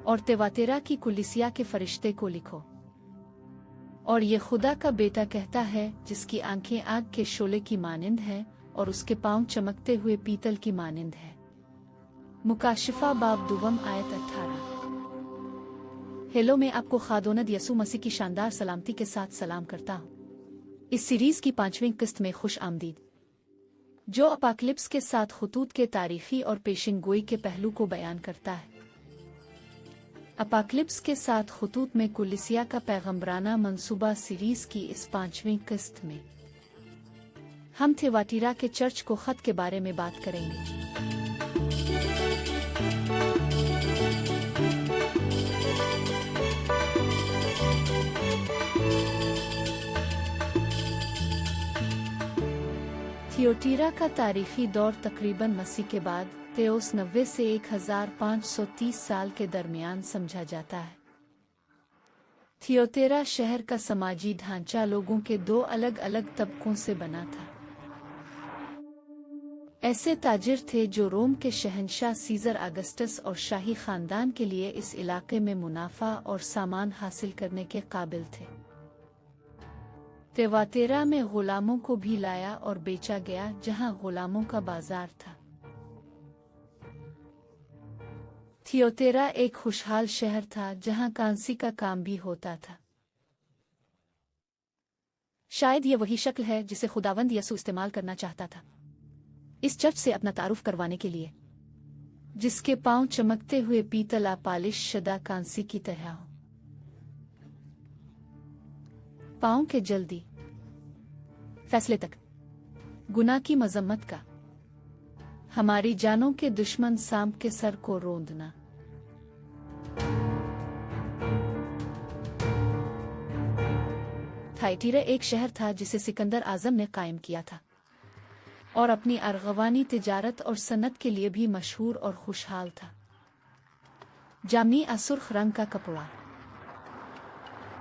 और तेवातेरा की कुलिसिया के फरिश्ते को लिखो। और ये खुदा का बेटा कहता है, जिसकी आंखें आग के शोले की मानिंद है और उसके पांव चमकते हुए पीतल की मानिंद है। मुकाशिफा बाब दुवम आयत 18। हेलो, मैं आपको खादोनद यसू मसीह की शानदार सलामती के साथ सलाम करता हूँ। इस सीरीज की 5वीं किस्त में खुश आमदीद, जो अपाकलिप्स के साथ खुतूत के तारीखी और पेशिन गोई के पहलू को बयान करता है। अपाकलिप्स के साथ खुतूत में कुलिसिया का पैगंबराना मंसूबा सीरीज की इस 5वीं किस्त में हम थेवाटीरा के चर्च को खत के बारे में बात करेंगे। थियोटीरा का तारीखी दौर तकरीबन मसीह के बाद 390 से 1530 साल के दरमियान समझा जाता है। थियोतेरा शहर का समाजी ढांचा लोगों के 2 अलग अलग तबकों से बना था। ऐसे ताजिर थे जो रोम के शहंशाह सीजर अगस्टस और शाही खानदान के लिए इस इलाके में मुनाफा और सामान हासिल करने के काबिल थे। तेवातेरा में गुलामों को भी लाया और बेचा गया, जहां गुलामों का बाजार था। थियोतेरा एक खुशहाल शहर था जहां कांसी का काम भी होता था। शायद ये वही शक्ल है जिसे खुदावंद यसू इस्तेमाल करना चाहता था इस चर्च से अपना तारुफ करवाने के लिए, जिसके पांव चमकते हुए पीतल पालिश शदा कांसी की तरह हो। पांव के जल्दी फैसले तक, गुनाह की मजम्मत का, हमारी जानों के दुश्मन सांप के सर को रोंदना। थियोटीरा एक शहर था जिसे सिकंदर आजम ने कायम किया था और अपनी अरगवानी तिजारत और सनत के लिए भी मशहूर और खुशहाल था। जामनी असुर्ख रंग का कपड़ा।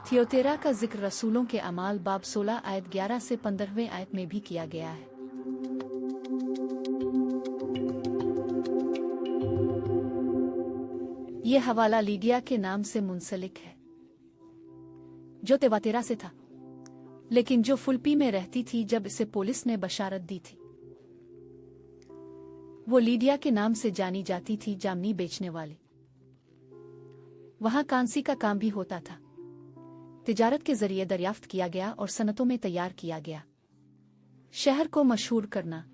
थियोतेरा का जिक्र रसूलों के अमाल बाब 16 आयत 11 से 15वें आयत में भी किया गया है। यह हवाला लीडिया के नाम से मुंसलिक है, जो तेवातेरा से था, लेकिन जो फुल्पी में रहती थी जब इसे पुलिस ने बशारत दी थी। वो लीडिया के नाम से जानी जाती थी, जामनी बेचने वाली। वहां कांसी का काम भी होता था। तिजारत के जरिए दरियाफ्त किया गया और सनतों में तैयार किया गया। शहर को मशहूर करना।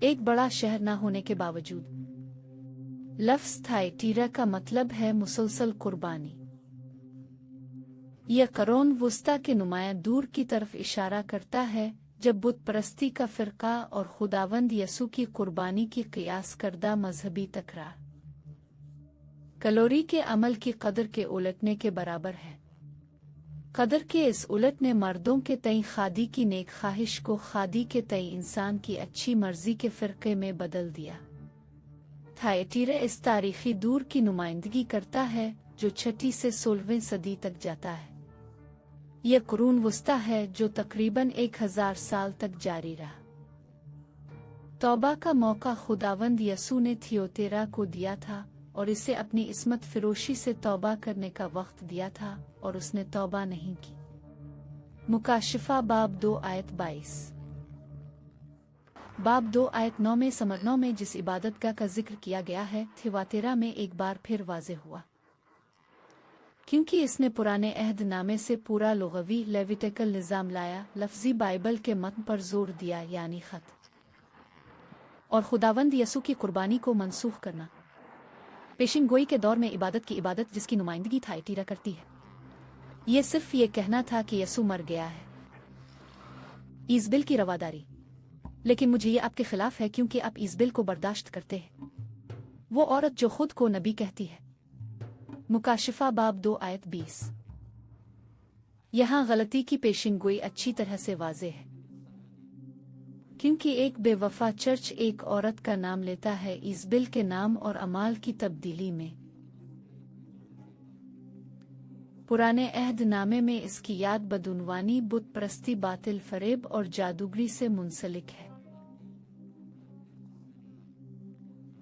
एक बड़ा शहर न होने के बावजूद, लफ्ज़ थियोटीरा का मतलब है मुसलसल कुर्बानी। यह करोन वुस्ता के नुमाया दूर की तरफ इशारा करता है, जब बुत परस्ती का फिरका और खुदावंद यसू की कुर्बानी की क़ियास करदा मजहबी तकरार कलोरी के अमल की कदर के उलटने के बराबर है। कदर के इस उलट ने मर्दों के तई खादी की नेक ख्वाहिश को खादी के तई इंसान की अच्छी मर्जी के फिरके में बदल दिया। थियोटीरा इस तारीखी दूर की नुमाइंदगी करता है जो 6वीं से 16वीं सदी तक जाता है। यह कुरून वुस्ता है जो तकरीबन 1000 साल तक जारी रहा। तौबा का मौका खुदावंद यसू ने थियोतेरा को दिया था और इसे अपनी इस्मत फिरोशी से तौबा करने का वक्त दिया था, और उसने तौबा नहीं की। मुकाशिफा बाब 2 आयत 22। बाब 2 आयत 9 में समरनौ में जिस इबादतगाह का जिक्र किया गया है, थियोतेरा में एक बार फिर वाज़ेह हुआ, क्योंकि इसने पुराने अहद नामे से पूरा लुग़वी लेविटिकल निज़ाम लाया, लफ्ज़ी बाइबल के मतन पर जोर दिया, यानी खत और खुदावंद यसू की कुर्बानी को मनसूख करना। पेशिन गोई के दौर में इबादत की इबादत जिसकी नुमाइंदगी थियोटीरा करती है, ये सिर्फ ये कहना था कि यसू मर गया है। ईज़बिल की रवादारी। लेकिन मुझे ये आपके खिलाफ है, क्योंकि आप ईज़बिल को बर्दाश्त करते हैं, वो औरत जो खुद को नबी कहती है। मुकाशिफा बाब 2 आयत 20। यहाँ गलती की पेशिन गोई अच्छी तरह से वाज़ेह है, क्योंकि एक बेवफा चर्च एक औरत का नाम लेता है ईज़बिल के नाम और अमाल की तब्दीली में। पुराने अहद नामे में इसकी याद बदुनवानी, बुत परस्ती, बातिल फरेब और जादूगरी से मुंसलिक है।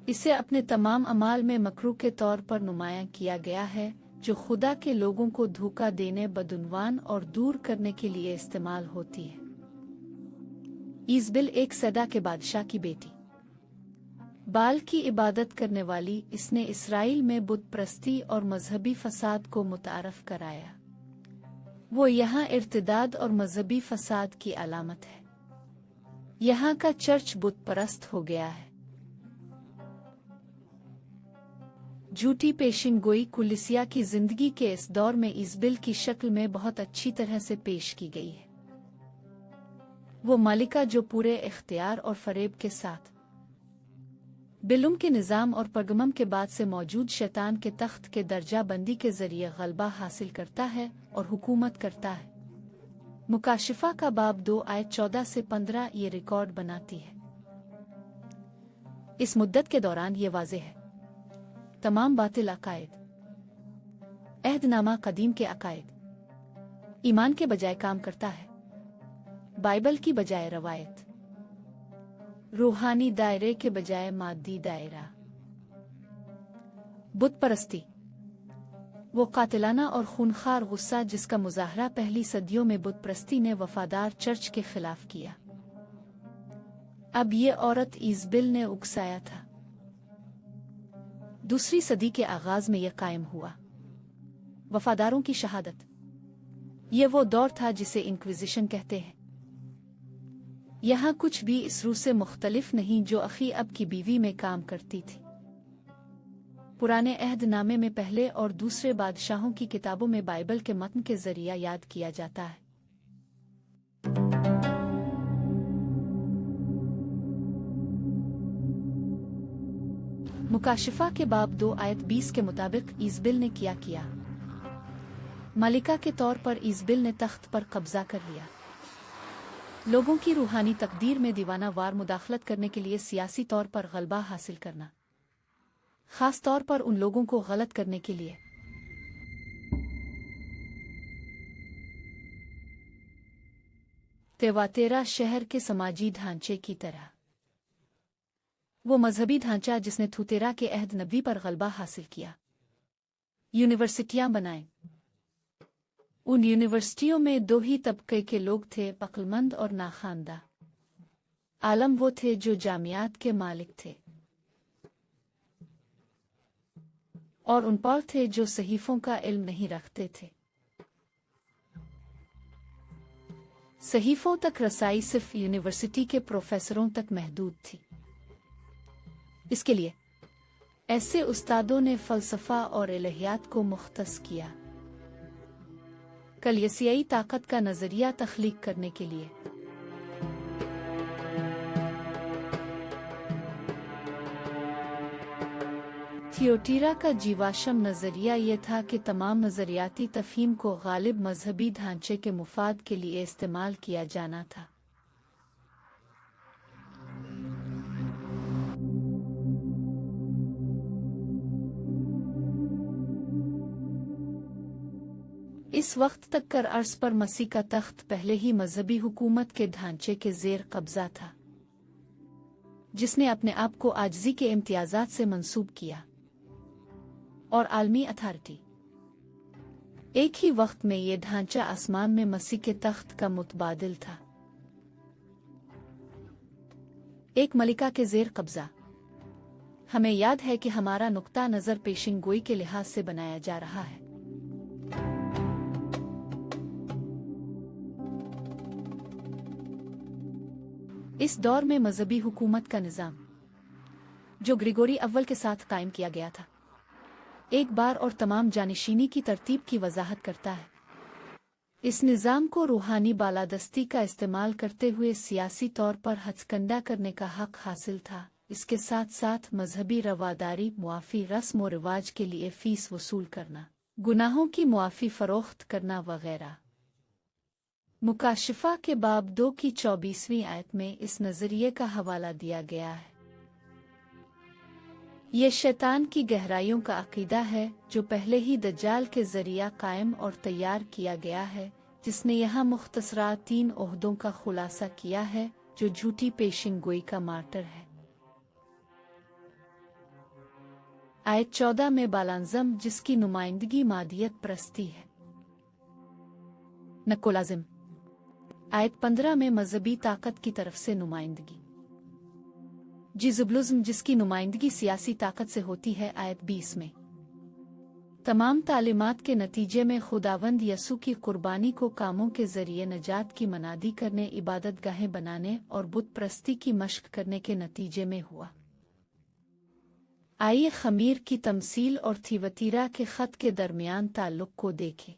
इसे अपने तमाम अमाल में मकरू के तौर पर नुमायां किया गया है, जो खुदा के लोगों को धोखा देने, बदउनवान और दूर करने के लिए इस्तेमाल होती है। ईज़बिल एक सदा के बादशाह की बेटी बाल की इबादत करने वाली, इसने इसराइल में बुत परस्ती और मजहबी फसाद को मुतारफ कराया। वो यहाँ इर्तिदाद और मजहबी फसाद की अलामत है। यहाँ का चर्च बुत परस्त हो गया है। झूठी पेशिन गोई कुलिसिया की जिंदगी के इस दौर में ईज़बिल की शक्ल में बहुत अच्छी तरह से पेश की गई है। वो मालिका जो पूरे इख्तियार और फरेब के साथ बिलुम के निज़ाम और परगमम के बाद से मौजूद शैतान के तख्त के दर्जा बंदी के जरिए गलबा हासिल करता है और हुकूमत करता है। मुकाशिफा का बाब 2 आयत 14 से 15 ये रिकॉर्ड बनाती है। इस मुद्दत के दौरान ये वाज़े है तमाम बातिल अकायद, अहदनामा कदीम के अकायद ईमान के बजाय काम करता है, बाइबल की बजाय रवायत, रूहानी दायरे के बजाय मादी दायरा, बुत परस्ती, वो कातिलाना और खूनखार गुस्सा जिसका मुजाहरा पहली सदियों में बुत परस्ती ने वफादार चर्च के खिलाफ किया, अब ये औरत ईज़बिल ने उकसाया था। दूसरी सदी के आगाज में यह कायम हुआ। वफादारों की शहादत, ये वो दौर था जिसे इंक्विजिशन कहते हैं। यहाँ कुछ भी इस रूह से मुख्तलिफ नहीं जो अखी अब की बीवी में काम करती थी। पुराने अहदनामे में पहले और दूसरे बादशाहों की किताबों में बाइबल के मतन के जरिया याद किया जाता है। मुकाशिफा के बाब 2 आयत 20 के मुताबिक ईज़बिल ने किया मलिका के तौर पर ईज़बिल ने तख्त पर कब्जा कर लिया। लोगों की रूहानी तकदीर में दीवाना वार मुदाखलत करने के लिए सियासी तौर पर गलबा हासिल करना, खास तौर पर उन लोगों को गलत करने के लिए तेवातेरा शहर के समाजी ढांचे की तरह। वो मजहबी ढांचा जिसने थुतेरा के अहद नबी पर गलबा हासिल किया। यूनिवर्सिटियां बनाएं। उन यूनिवर्सिटियों में 2 ही तबके के लोग थे, अक्लमंद और नाखानदा। आलम वो थे जो जामियात के मालिक थे, और उन पर थे जो सहीफों का इल्म नहीं रखते थे। सहीफों तक रसाई सिर्फ यूनिवर्सिटी के प्रोफेसरों तक महदूद थी। इसके लिए ऐसे उस्तादों ने फलसफा और इलहियात को मुख्तस किया, कलिसियाई ताकत का नजरिया तख्लीक करने के लिए। थियोटीरा का जीवाश्म नजरिया ये था कि तमाम नजरियाती तफहीम को गालिब मजहबी ढांचे के मुफाद के लिए इस्तेमाल किया जाना था। इस वक्त तक कर अर्ज पर मसीह का तख्त पहले ही मजहबी हुकूमत के ढांचे के जेर कब्जा था, जिसने अपने आप को आजिज़ी के इम्तियाजात से मंसूब किया, और आलमी अथॉरिटी। एक ही वक्त में ये ढांचा आसमान में मसीह के तख्त का मुतबादिल था। एक मलिका के जेर कब्जा। हमें याद है कि हमारा नुक्ता नजर पेशिन गोई के लिहाज से बनाया जा रहा है। इस दौर में मजहबी हुकूमत का निज़ाम, जो ग्रिगोरी अव्वल के साथ कायम किया गया था, एक बार और तमाम जानिशीनी की तरतीब की वजाहत करता है। इस निज़ाम को रूहानी बालादस्ती का इस्तेमाल करते हुए सियासी तौर पर हथकंडा करने का हक हासिल था। इसके साथ साथ मजहबी रवादारी, मुआफ़ी, रस्म व रिवाज के लिए फीस वसूल करना, गुनाहों की मुआफ़ी फरोख्त करना वगैरह। मुकाशिफा के बाब 2 की 24वीं आयत में इस नज़रिए का हवाला दिया गया है। ये शैतान की गहराइयों का अकीदा है जो पहले ही दज्जाल के जरिया कायम और तैयार किया गया है, जिसने यहाँ मुख्तसरा 3 ओहदों का खुलासा किया है, जो झूठी पेशिन गोई का मार्टर है। आयत 14 में बालाज़म जिसकी नुमाइंदगी मादियत परस्ती है। नकोलाज़म आयत 15 में मजहबी ताकत की तरफ से नुमाइंदगी। जिज़ुबलुज़म जिसकी नुमाइंदगी सियासी ताकत से होती है। आयत 20 में तमाम तालीमात के नतीजे में खुदावंद यसू की कुर्बानी को कामों के जरिए नजात की मनादी करने, इबादत गाहें बनाने और बुत परस्ती की मश्क करने के नतीजे में हुआ। आइए खमीर की तमसील और थिवतीरा के खत के दरमियान ताल्लुक को देखें।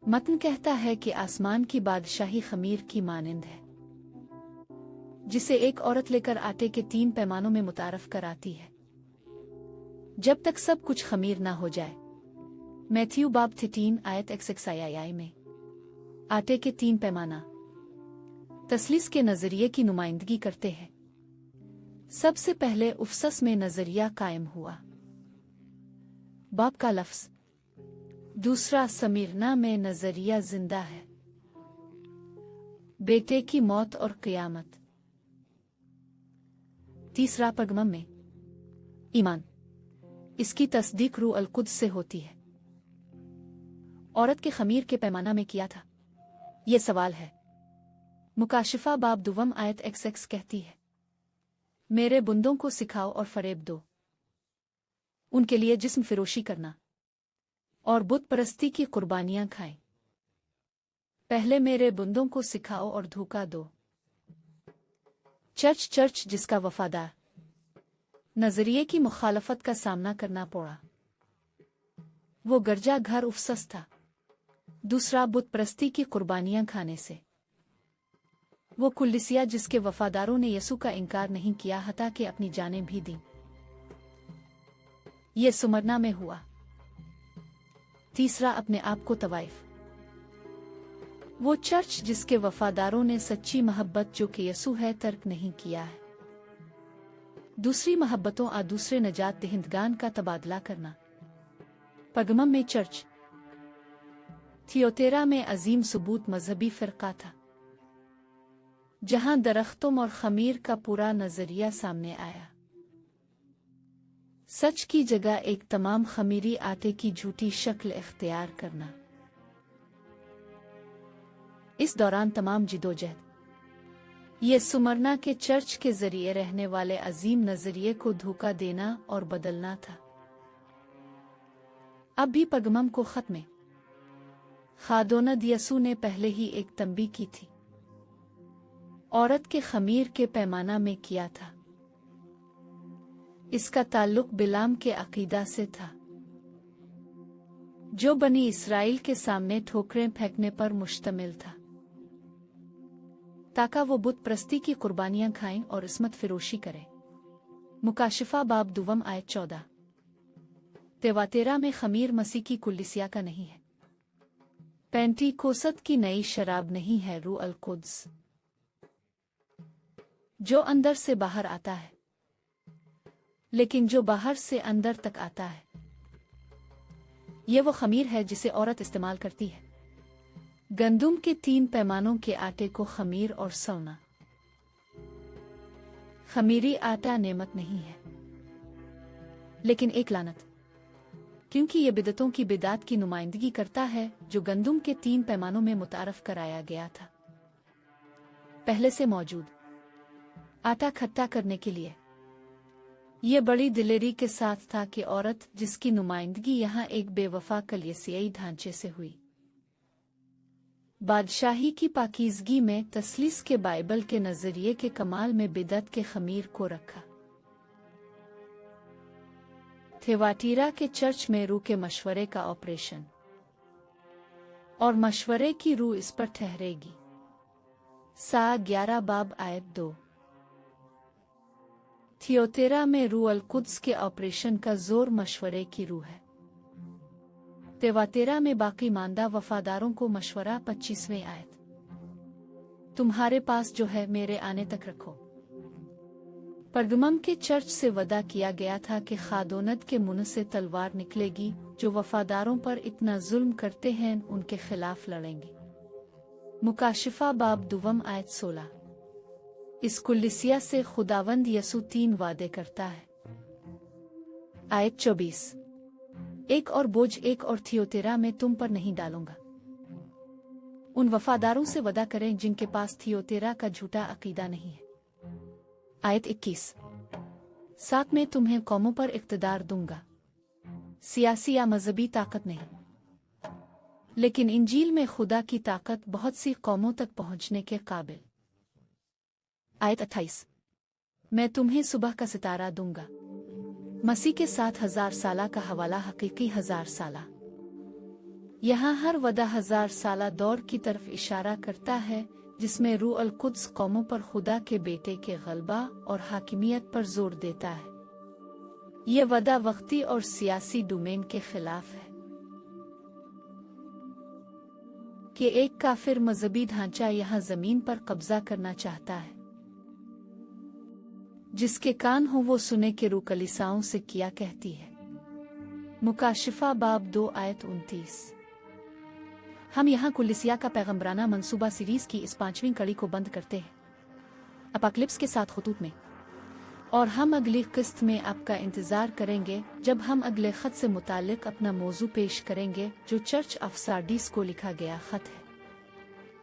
मतन कहता है कि आसमान की बादशाही खमीर की मानिंद है, जिसे एक औरत लेकर आटे के 3 पैमानों में मुतारफ कराती है, जब तक सब कुछ खमीर ना हो जाए। मैथ्यू बाब 13 आयत XXII में आटे के 3 पैमाना तसलीस के नजरिए की नुमाइंदगी करते हैं। सबसे पहले उफसस में नजरिया कायम हुआ, बाप का लफ्ज। दूसरा समीरना में नजरिया जिंदा है, बेटे की मौत और क़यामत। तीसरा परगमम में ईमान, इसकी तस्दीक रूह अल कुद्स से होती है। औरत के खमीर के पैमाना में किया था, ये सवाल है। मुकाशिफा बाब दुवम आयत XX कहती है, मेरे बुंदों को सिखाओ और फरेब दो, उनके लिए जिस्म फिरोशी करना और बुत परस्ती की कुर्बानियां खाएं। पहले मेरे बुंदों को सिखाओ और धोखा दो। चर्च जिसका वफादार नजरिए की मुखालफत का सामना करना पड़ा, वो गिरजा घर उफसस था। दूसरा बुत परस्ती की कुर्बानियां खाने से। वो कुल्लिसिया जिसके वफादारों ने यसू का इनकार नहीं किया, हता कि अपनी जानें भी दी। ये सुमरना में हुआ। तीसरा अपने आप को तवाइफ। वो चर्च जिसके वफादारों ने सच्ची मोहब्बत जो कि यसू है तर्क नहीं किया है। दूसरी मोहब्बतों आ दूसरे नजात दहिंदगान का तबादला करना। परगमम में चर्च। थियोतेरा में अजीम सबूत मजहबी फिरका था, जहां दरख्तों और खमीर का पूरा नजरिया सामने आया। सच की जगह एक तमाम खमीरी आटे की झूठी शक्ल इख्तियार करना। इस दौरान तमाम जिदोजहद ये सुमरना के चर्च के जरिए रहने वाले अजीम नजरिए को धोखा देना और बदलना था। अब भी परगमम को खत में खादोनद यसू ने पहले ही एक तंबी की थी, औरत के खमीर के पैमाना में किया था। इसका ताल्लुक बिलाम के अकीदा से था, जो बनी इसराइल के सामने ठोकरें फेंकने पर मुश्तमिल था, ताकि वो बुत परस्ती की कुर्बानियां खाएं और इसमत फिरोशी करें। मुकाशिफा बाब दुवम आयत 14। तेवातेरा में खमीर मसीह की कुल्लिसिया का नहीं है। पेंटीकोसत की नई शराब नहीं है, रूह अल कुद्स जो अंदर से बाहर आता है, लेकिन जो बाहर से अंदर तक आता है, ये वो खमीर है जिसे औरत इस्तेमाल करती है। गंदुम के 3 पैमानों के आटे को खमीर और सौना। खमीरी आटा नेमत नहीं है, लेकिन एक लानत, क्योंकि ये बिदतों की बिदात की नुमाइंदगी करता है जो गंदुम के 3 पैमानों में मुतारफ कराया गया था, पहले से मौजूद आटा खट्टा करने के लिए। ये बड़ी दिलेरी के साथ था कि औरत जिसकी नुमाइंदगी यहाँ एक बेवफा कलीसियाई ढांचे से हुई, बादशाही की पाकीज़गी में तसलीस के बाइबल के नजरिए के कमाल में बिदत के खमीर को रखा। थेवाटीरा के चर्च में रूह के मशवरे का ऑपरेशन, और मशवरे की रूह इस पर ठहरेगी। सा 11 बाब आयत 2। थियोतेरा में रूह अल कुद्स के ऑपरेशन का जोर मशवरे की रूह है। तेवातेरा में बाकी मानदा वफादारों को मशवरा 25वें आयत, तुम्हारे पास जो है मेरे आने तक रखो। परगमम के चर्च से वदा किया गया था कि खादोनद के मुंह से तलवार निकलेगी, जो वफादारों पर इतना जुल्म करते हैं उनके खिलाफ लड़ेंगे। मुकाशिफा बाब दुवम आयत 16। इस कुल्लिसिया से खुदावंद यसू 3 वादे करता है। आयत 24। एक और बोझ एक और थियोतेरा में तुम पर नहीं डालूंगा। उन वफादारों से वदा करें जिनके पास थियोतेरा का झूठा अकीदा नहीं है। आयत 21। साथ में तुम्हें कौमों पर इख्तिदार दूंगा, सियासी या मजहबी ताकत नहीं, लेकिन इंजील में खुदा की ताकत बहुत सी कौमों तक पहुंचने के काबिल। आयत 28। मैं तुम्हें सुबह का सितारा दूंगा। मसीह के साथ 1000 साला का हवाला हकीकी 1000 साला। यहाँ हर वदा 1000 साला दौर की तरफ इशारा करता है जिसमें रूह अल कुद्स कौमों पर खुदा के बेटे के गलबा और हाकिमियत पर जोर देता है। ये वदा वक्ती और सियासी डोमेन के खिलाफ है कि एक काफिर मजहबी ढांचा यहाँ जमीन पर कब्जा करना चाहता है। जिसके कान हो वो सुने के रूह कलीसाओं से किया कहती है। मुकाशिफा बाब 2 आयत 29। हम यहाँ कुलिसिया का पैगंबराना मंसूबा सीरीज की इस 5वीं कड़ी को बंद करते हैं अपोकलिप्स के साथ खुतूत में, और हम अगली किस्त में आपका इंतजार करेंगे जब हम अगले खत से मुतालिक अपना मौजू पेश करेंगे जो चर्च ऑफ सार्डिस को लिखा गया खत है।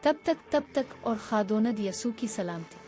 तब तक और खादोनद यसू की सलामती।